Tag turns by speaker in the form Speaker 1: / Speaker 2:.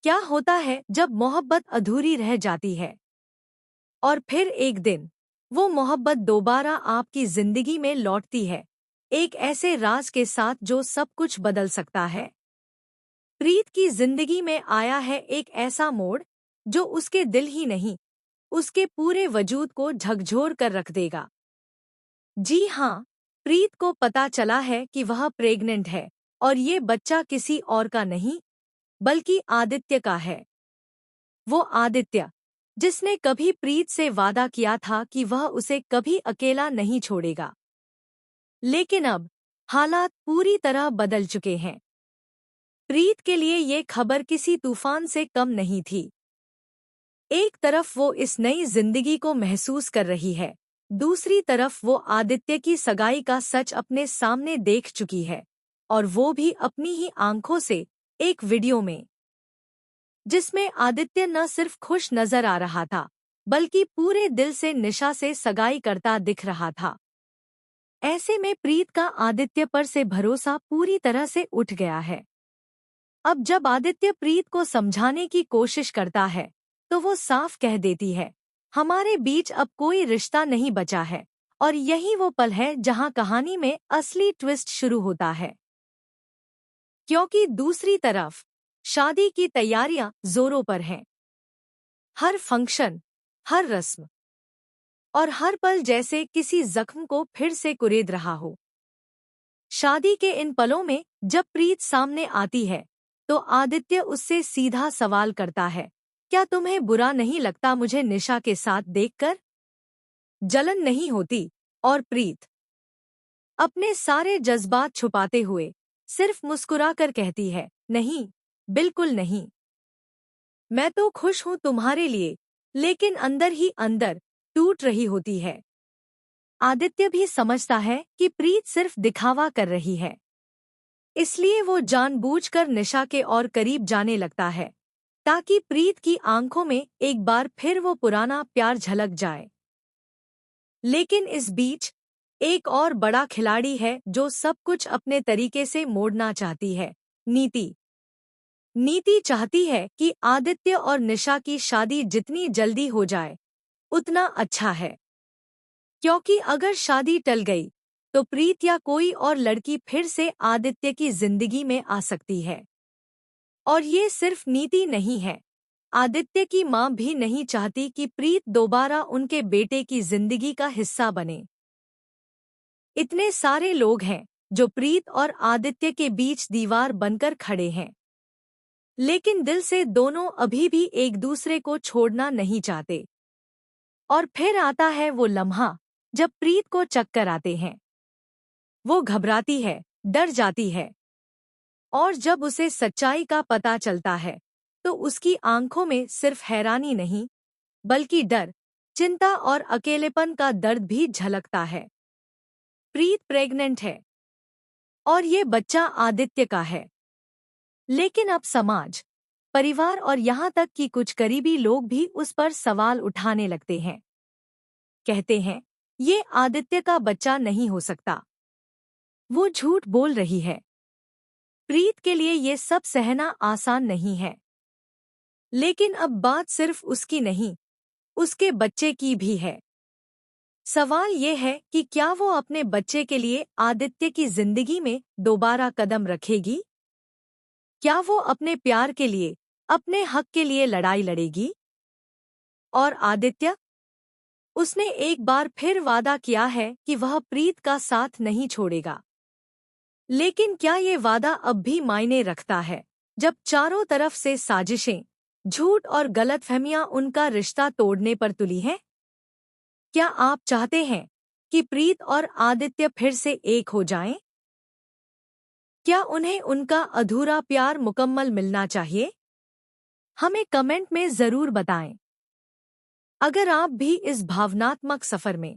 Speaker 1: क्या होता है जब मोहब्बत अधूरी रह जाती है और फिर एक दिन वो मोहब्बत दोबारा आपकी जिंदगी में लौटती है, एक ऐसे राज के साथ जो सब कुछ बदल सकता है। प्रीत की जिंदगी में आया है एक ऐसा मोड़ जो उसके दिल ही नहीं, उसके पूरे वजूद को झकझोर कर रख देगा। जी हाँ, प्रीत को पता चला है कि वह प्रेग्नेंट है और ये बच्चा किसी और का नहीं बल्कि आदित्य का है। वो आदित्य जिसने कभी प्रीत से वादा किया था कि वह उसे कभी अकेला नहीं छोड़ेगा। लेकिन अब हालात पूरी तरह बदल चुके हैं। प्रीत के लिए ये खबर किसी तूफान से कम नहीं थी। एक तरफ वो इस नई जिंदगी को महसूस कर रही है, दूसरी तरफ वो आदित्य की सगाई का सच अपने सामने देख चुकी है, और वो भी अपनी ही आंखों से, एक वीडियो में जिसमें आदित्य न सिर्फ खुश नजर आ रहा था बल्कि पूरे दिल से निशा से सगाई करता दिख रहा था। ऐसे में प्रीत का आदित्य पर से भरोसा पूरी तरह से उठ गया है। अब जब आदित्य प्रीत को समझाने की कोशिश करता है तो वो साफ कह देती है, हमारे बीच अब कोई रिश्ता नहीं बचा है। और यही वो पल है जहां कहानी में असली ट्विस्ट शुरू होता है। क्योंकि दूसरी तरफ शादी की तैयारियां जोरों पर हैं। हर फंक्शन, हर रस्म और हर पल जैसे किसी जख्म को फिर से कुरेद रहा हो। शादी के इन पलों में जब प्रीत सामने आती है तो आदित्य उससे सीधा सवाल करता है, क्या तुम्हें बुरा नहीं लगता मुझे निशा के साथ देखकर? जलन नहीं होती? और प्रीत अपने सारे जज्बात छुपाते हुए सिर्फ मुस्कुराकर कहती है, नहीं, बिल्कुल नहीं। मैं तो खुश हूं तुम्हारे लिए, लेकिन अंदर ही अंदर टूट रही होती है। आदित्य भी समझता है कि प्रीत सिर्फ दिखावा कर रही है, इसलिए वो जानबूझकर निशा के और करीब जाने लगता है ताकि प्रीत की आंखों में एक बार फिर वो पुराना प्यार झलक जाए। लेकिन इस बीच एक और बड़ा खिलाड़ी है जो सब कुछ अपने तरीके से मोड़ना चाहती है, नीति। नीति चाहती है कि आदित्य और निशा की शादी जितनी जल्दी हो जाए उतना अच्छा है, क्योंकि अगर शादी टल गई तो प्रीत या कोई और लड़की फिर से आदित्य की जिंदगी में आ सकती है। और ये सिर्फ नीति नहीं है, आदित्य की मां भी नहीं चाहती कि प्रीत दोबारा उनके बेटे की जिंदगी का हिस्सा बने। इतने सारे लोग हैं जो प्रीत और आदित्य के बीच दीवार बनकर खड़े हैं, लेकिन दिल से दोनों अभी भी एक दूसरे को छोड़ना नहीं चाहते। और फिर आता है वो लम्हा जब प्रीत को चक्कर आते हैं। वो घबराती है, डर जाती है, और जब उसे सच्चाई का पता चलता है तो उसकी आंखों में सिर्फ हैरानी नहीं बल्कि डर, चिंता और अकेलेपन का दर्द भी झलकता है। प्रीत प्रेग्नेंट है और ये बच्चा आदित्य का है, लेकिन अब समाज, परिवार और यहाँ तक कि कुछ करीबी लोग भी उस पर सवाल उठाने लगते हैं। कहते हैं, ये आदित्य का बच्चा नहीं हो सकता, वो झूठ बोल रही है। प्रीत के लिए ये सब सहना आसान नहीं है, लेकिन अब बात सिर्फ उसकी नहीं, उसके बच्चे की भी है। सवाल ये है कि क्या वो अपने बच्चे के लिए आदित्य की जिंदगी में दोबारा कदम रखेगी? क्या वो अपने प्यार के लिए, अपने हक के लिए लड़ाई लड़ेगी? और आदित्य, उसने एक बार फिर वादा किया है कि वह प्रीत का साथ नहीं छोड़ेगा। लेकिन क्या ये वादा अब भी मायने रखता है जब चारों तरफ से साजिशें, झूठ और गलतफहमियां उनका रिश्ता तोड़ने पर तुली हैं? क्या आप चाहते हैं कि प्रीत और आदित्य फिर से एक हो जाएं? क्या उन्हें उनका अधूरा प्यार मुकम्मल मिलना चाहिए? हमें कमेंट में जरूर बताएं। अगर आप भी इस भावनात्मक सफर में